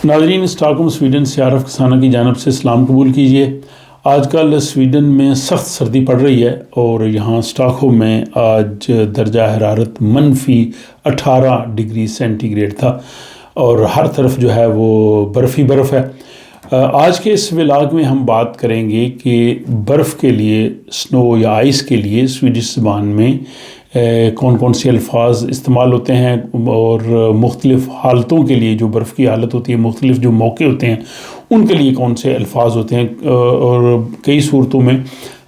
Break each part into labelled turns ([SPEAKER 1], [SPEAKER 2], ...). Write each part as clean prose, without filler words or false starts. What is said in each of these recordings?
[SPEAKER 1] ناظرین، stock Sweden سے عارف کسانہ کی جانب سے سلام قبول کیجیے۔ آج کل سویڈن میں سخت سردی پڑ رہی ہے اور یہاں اسٹاک میں آج درجہ حرارت -18 ڈگری سینٹی گریڈ تھا اور ہر طرف جو ہے وہ برف ہی برف ہے۔ آج کے اس ولاگ میں ہم بات کریں گے کہ برف کے لیے، سنو یا آئس کے لیے سویڈش زبان میں کون کون سے الفاظ استعمال ہوتے ہیں اور مختلف حالتوں کے لیے، جو برف کی حالت ہوتی ہے، مختلف جو موقع ہوتے ہیں ان کے لیے کون سے الفاظ ہوتے ہیں، اور کئی صورتوں میں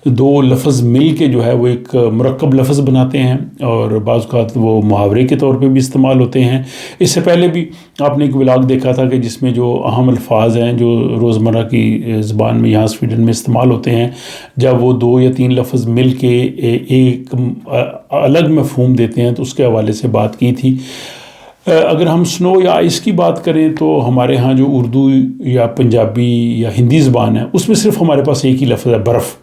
[SPEAKER 1] دو لفظ مل کے جو ہے وہ ایک مرکب لفظ بناتے ہیں اور بعض اوقات وہ محاورے کے طور پہ بھی استعمال ہوتے ہیں۔ اس سے پہلے بھی آپ نے ایک ولاگ دیکھا تھا کہ جس میں جو اہم الفاظ ہیں جو روزمرہ کی زبان میں یہاں سویڈن میں استعمال ہوتے ہیں، جب وہ 2 یا 3 لفظ مل کے ایک الگ مفہوم دیتے ہیں تو اس کے حوالے سے بات کی تھی۔ اگر ہم سنو یا آئس کی بات کریں تو ہمارے ہاں جو اردو یا پنجابی یا ہندی زبان ہے اس میں صرف ہمارے پاس ایک ہی لفظ ہے، برف۔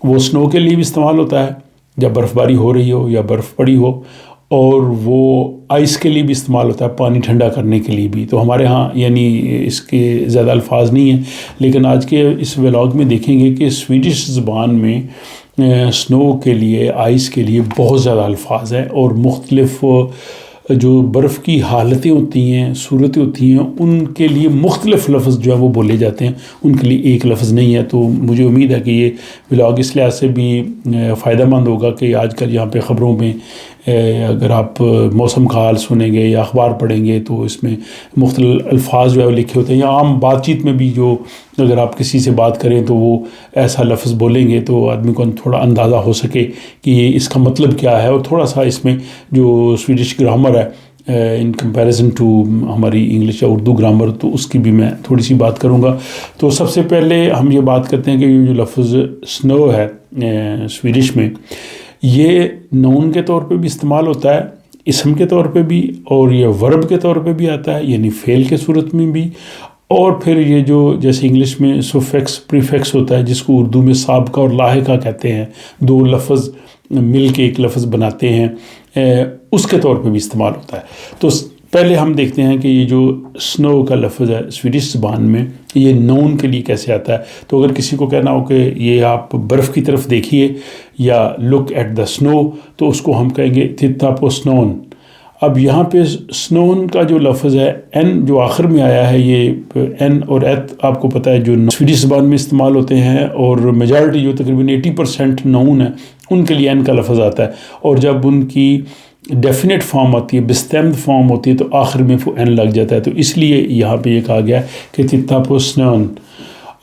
[SPEAKER 1] وہ سنو کے لیے بھی استعمال ہوتا ہے جب برف باری ہو رہی ہو یا برف پڑی ہو، اور وہ آئس کے لیے بھی استعمال ہوتا ہے، پانی ٹھنڈا کرنے کے لیے بھی۔ تو ہمارے ہاں یعنی اس کے زیادہ الفاظ نہیں ہیں، لیکن آج کے اس ولاگ میں دیکھیں گے کہ سویڈش زبان میں سنو کے لیے، آئس کے لیے بہت زیادہ الفاظ ہیں، اور مختلف جو برف کی حالتیں ہوتی ہیں، صورتیں ہوتی ہیں، ان کے لیے مختلف لفظ جو ہے وہ بولے جاتے ہیں، ان کے لیے ایک لفظ نہیں ہے۔ تو مجھے امید ہے کہ یہ ولاگ اس لحاظ سے بھی فائدہ مند ہوگا کہ آج کل یہاں پہ خبروں میں اگر آپ موسم کا حال سنیں گے یا اخبار پڑھیں گے تو اس میں مختلف الفاظ جو ہے وہ لکھے ہوتے ہیں، یا عام بات چیت میں بھی جو اگر آپ کسی سے بات کریں تو وہ ایسا لفظ بولیں گے تو آدمی کو تھوڑا اندازہ ہو سکے کہ یہ اس کا مطلب کیا ہے، اور تھوڑا سا اس میں جو سویڈش گرامر ہے ان کمپیریزن ٹو ہماری انگلش یا اردو گرامر، تو اس کی بھی میں تھوڑی سی بات کروں گا۔ تو سب سے پہلے ہم یہ بات کرتے ہیں کہ یہ جو لفظ سنو ہے سویڈش میں، یہ نون کے طور پہ بھی استعمال ہوتا ہے، اسم کے طور پہ بھی، اور یہ ورب کے طور پہ بھی آتا ہے، یعنی فعل کے صورت میں بھی، اور پھر یہ جو جیسے انگلش میں سوفیکس پریفیکس ہوتا ہے جس کو اردو میں سابقہ اور لاحقہ کہتے ہیں، 2 لفظ مل کے ایک لفظ بناتے ہیں، اس کے طور پہ بھی استعمال ہوتا ہے۔ تو پہلے ہم دیکھتے ہیں کہ یہ جو سنو کا لفظ ہے سویڈش زبان میں، یہ نون کے لیے کیسے آتا ہے۔ تو اگر کسی کو کہنا ہو کہ یہ آپ برف کی طرف دیکھیے یا لک ایٹ دا سنو، تو اس کو ہم کہیں گے تھتا پو سنون۔ اب یہاں پہ سنون کا جو لفظ ہے، این جو آخر میں آیا ہے، یہ این اور ایت آپ کو پتہ ہے جو سویڈش زبان میں استعمال ہوتے ہیں، اور میجارٹی جو تقریباً 80% نون ہے ان کے لیے این کا لفظ آتا ہے، اور جب ان کی ڈیفینیٹ فارم آتی ہے، بستمد فارم ہوتی ہے، تو آخر میں وہ این لگ جاتا ہے، تو اس لیے یہاں پہ یہ کہا گیا ہے کہ تھتا پو سنون۔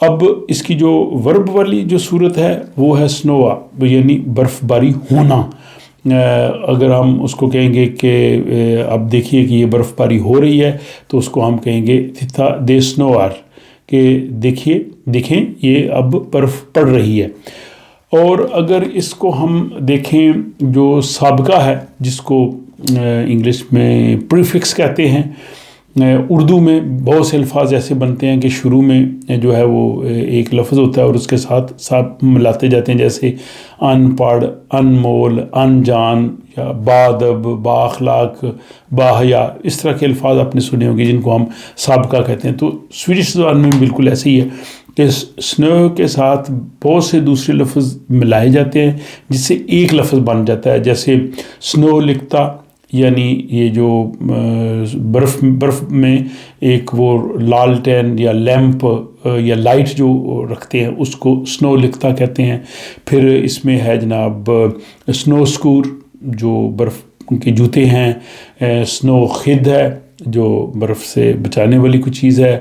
[SPEAKER 1] اب اس کی جو ورب والی جو صورت ہے وہ ہے سنوا، یعنی برف باری ہونا۔ اگر ہم اس کو کہیں گے کہ اب دیکھیے کہ یہ برف باری ہو رہی ہے، تو اس کو ہم کہیں گے تھتا دے سنوار، کہ دیکھیں یہ اب برف پڑ رہی ہے۔ اور اگر اس کو ہم دیکھیں جو سابقہ ہے جس کو انگلش میں پریفکس کہتے ہیں، اردو میں بہت سے الفاظ ایسے بنتے ہیں کہ شروع میں جو ہے وہ ایک لفظ ہوتا ہے اور اس کے ساتھ ملاتے جاتے ہیں، جیسے ان پڑھ، انمول، انجان، یا بادب، با اخلاق، باحیا، اس طرح کے الفاظ آپ نے سنے ہوں گے جن کو ہم سابقہ کہتے ہیں۔ تو سویڈش زبان میں بالکل ایسے ہی ہے کہ سنو کے ساتھ بہت سے دوسرے لفظ ملائے جاتے ہیں جس سے ایک لفظ بن جاتا ہے، جیسے سنو لکھتا، یعنی یہ جو برف میں ایک وہ لالٹین یا لیمپ یا لائٹ جو رکھتے ہیں اس کو سنو لکھتا کہتے ہیں۔ پھر اس میں ہے جناب سنو سکور جو برف کے جوتے ہیں، سنو خد ہے جو برف سے بچانے والی کوئی چیز ہے،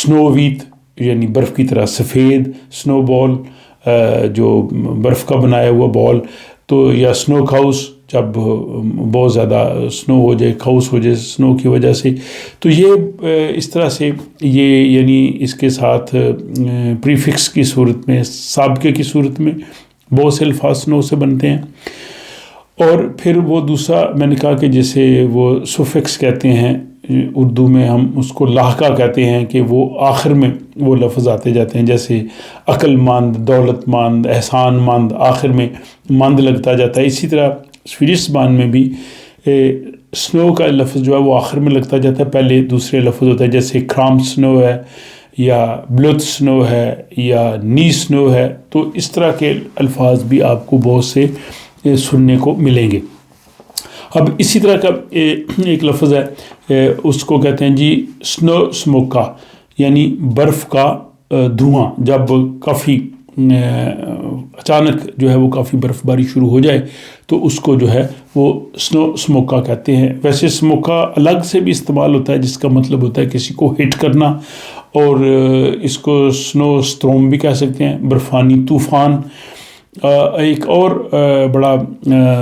[SPEAKER 1] سنو ویت یعنی برف کی طرح سفید، سنو بال جو برف کا بنایا ہوا بال، تو یا سنو کھاؤس جب بہت زیادہ سنو ہو جائے، کھاؤس ہو جائے سنو کی وجہ سے۔ تو یہ اس طرح سے یہ یعنی اس کے ساتھ پریفکس کی صورت میں، سابقے کی صورت میں بہت سے الفاظ سنو سے بنتے ہیں۔ اور پھر وہ دوسرا میں نے کہا کہ جیسے وہ سوفکس کہتے ہیں، اردو میں ہم اس کو لاحقہ کہتے ہیں، کہ وہ آخر میں وہ لفظ آتے جاتے ہیں، جیسے عقل مند، دولت مند، احسان مند، آخر میں مند لگتا جاتا ہے۔ اسی طرح سویڈش زبان میں بھی سنو کا لفظ جو ہے وہ آخر میں لگتا جاتا ہے، پہلے دوسرے لفظ ہوتا ہے، جیسے کرام سنو ہے یا بلوت سنو ہے یا نی سنو ہے. تو اس طرح کے الفاظ بھی آپ کو بہت سے سننے کو ملیں گے. اب اسی طرح کا ایک لفظ ہے، اس کو کہتے ہیں جی سنو سموکا، یعنی برف کا دھواں. جب کافی اچانک جو ہے وہ کافی برف باری شروع ہو جائے تو اس کو جو ہے وہ سنو سموکا کہتے ہیں. ویسے سموکا الگ سے بھی استعمال ہوتا ہے، جس کا مطلب ہوتا ہے کسی کو ہٹ کرنا، اور اس کو سنو سٹروم بھی کہہ سکتے ہیں، برفانی طوفان. ایک اور بڑا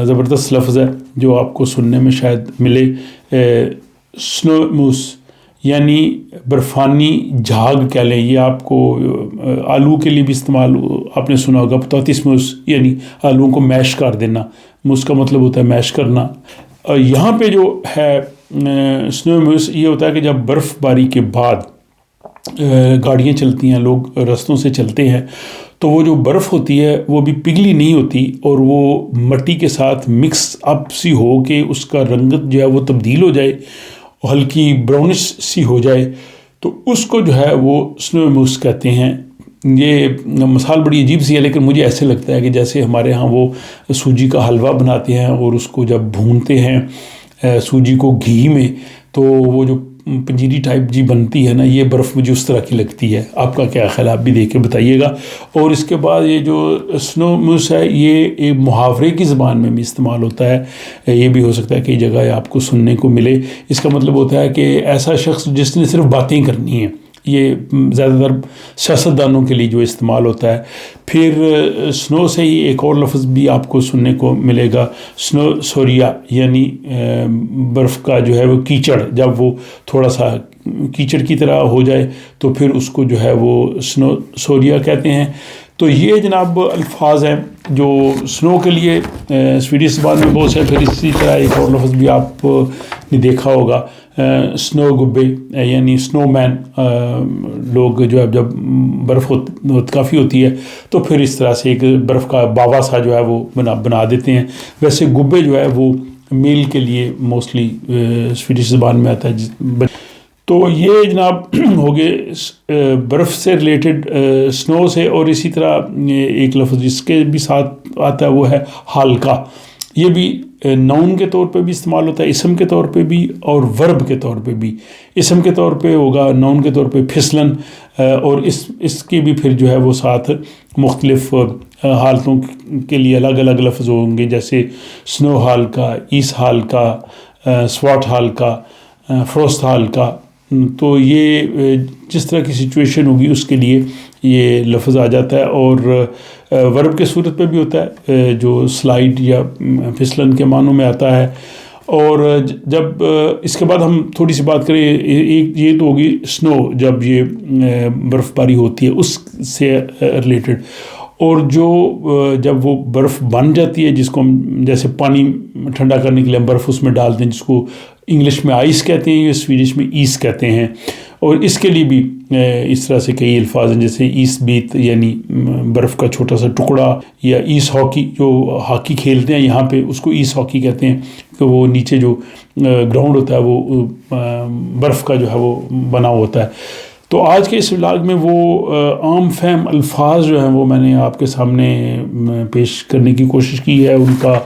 [SPEAKER 1] زبردست لفظ ہے جو آپ کو سننے میں شاید ملے، سنو موس، یعنی برفانی جھاگ کہہ لیں. یہ آپ کو آلو کے لیے بھی استعمال آپ نے سنا ہوگا، پتاتس موس، یعنی آلووں کو میش کر دینا. موس کا مطلب ہوتا ہے میش کرنا. یہاں پہ جو ہے سنو موس یہ ہوتا ہے کہ جب برف باری کے بعد گاڑیاں چلتی ہیں، لوگ رستوں سے چلتے ہیں، تو وہ جو برف ہوتی ہے وہ بھی پگھلی نہیں ہوتی، اور وہ مٹی کے ساتھ مکس اپ سی ہو کے اس کا رنگت جو ہے وہ تبدیل ہو جائے، ہلکی براؤنش سی ہو جائے، تو اس کو جو ہے وہ سنو موس کہتے ہیں. یہ مثال بڑی عجیب سی ہے، لیکن مجھے ایسے لگتا ہے کہ جیسے ہمارے ہاں وہ سوجی کا حلوہ بناتے ہیں اور اس کو جب بھونتے ہیں سوجی کو گھی میں، تو وہ جو پنجیری ٹائپ جی بنتی ہے نا، یہ برف مجھے اس طرح کی لگتی ہے. آپ کا کیا خیال، آپ بھی دیکھ کے بتائیے گا. اور اس کے بعد یہ جو سنو موس ہے یہ ایک محاورے کی زبان میں بھی استعمال ہوتا ہے. یہ بھی ہو سکتا ہے کئی جگہ آپ کو سننے کو ملے. اس کا مطلب ہوتا ہے کہ ایسا شخص جس نے صرف باتیں کرنی ہیں. یہ زیادہ تر سیاستدانوں کے لیے جو استعمال ہوتا ہے. پھر سنو سے ہی ایک اور لفظ بھی آپ کو سننے کو ملے گا، سنو سوریا، یعنی برف کا جو ہے وہ کیچڑ. جب وہ تھوڑا سا کیچڑ کی طرح ہو جائے تو پھر اس کو جو ہے وہ سنو سوریا کہتے ہیں. تو یہ جناب الفاظ ہیں جو سنو کے لیے سویڈش زبان میں بہت سے. پھر اسی طرح ایک اور لفظ بھی آپ نے دیکھا ہوگا، سنو گبے، یعنی سنو مین. لوگ جو ہے جب برف کافی ہوتی ہے تو پھر اس طرح سے ایک برف کا باوا سا جو ہے وہ بنا دیتے ہیں. ویسے گبے جو ہے وہ میل کے لیے موسٹلی سویڈش زبان میں آتا ہے. تو یہ جناب ہو گئے برف سے ریلیٹڈ سنو سے. اور اسی طرح ایک لفظ جس کے بھی ساتھ آتا ہے وہ ہے ہالکا. یہ بھی ناؤن کے طور پہ بھی استعمال ہوتا ہے، اسم کے طور پہ بھی اور ورب کے طور پہ بھی. اسم کے طور پہ ہوگا، ناؤن کے طور پہ پھسلن، اور اس کی بھی پھر جو ہے وہ ساتھ مختلف حالتوں کے لیے الگ الگ لفظ ہوں گے، جیسے سنو ہالکا، ایس ہالکا، سواٹ ہالکا، فروسٹ ہالکا. تو یہ جس طرح کی سچویشن ہوگی اس کے لیے یہ لفظ آ جاتا ہے. اور ورب کے صورت پہ بھی ہوتا ہے جو سلائیڈ یا پھسلن کے معنوں میں آتا ہے. اور جب اس کے بعد ہم تھوڑی سی بات کریں، ایک یہ تو ہوگی سنو جب یہ برف باری ہوتی ہے اس سے ریلیٹڈ. اور جو جب وہ برف بن جاتی ہے، جس کو ہم جیسے پانی ٹھنڈا کرنے کے لیے ہم برف اس میں ڈالتے ہیں، جس کو انگلش میں آئس کہتے ہیں، یہ سویڈش میں ایس کہتے ہیں. اور اس کے لیے بھی اس طرح سے کئی الفاظ ہیں، جیسے ایس بیت یعنی برف کا چھوٹا سا ٹکڑا، یا ایس ہاکی جو ہاکی کھیلتے ہیں یہاں پہ اس کو ایس ہاکی کہتے ہیں، کہ وہ نیچے جو گراؤنڈ ہوتا ہے وہ برف کا جو ہے وہ بنا ہوتا ہے. تو آج کے اس ولاگ میں وہ عام فہم الفاظ جو ہیں وہ میں نے آپ کے سامنے پیش کرنے کی کوشش کی ہے، ان کا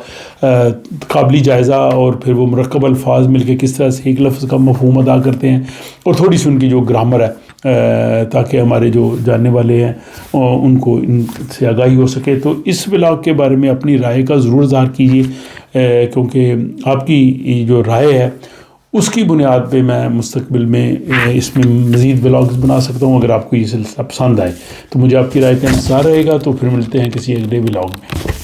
[SPEAKER 1] قابلی جائزہ، اور پھر وہ مرکب الفاظ مل کے کس طرح سے ایک لفظ کا مفہوم ادا کرتے ہیں، اور تھوڑی سی ان کی جو گرامر ہے تاکہ ہمارے جو جاننے والے ہیں ان کو ان سے آگاہی ہو سکے. تو اس ولاگ کے بارے میں اپنی رائے کا ضرور اظہار کیجیے، کیونکہ آپ کی جو رائے ہے اس کی بنیاد پہ میں مستقبل میں اس میں مزید ولاگز بنا سکتا ہوں. اگر آپ کو یہ سلسلہ پسند آئے تو مجھے آپ کی رائے کا انتظار رہے گا. تو پھر ملتے ہیں کسی اگلے ولاگ میں.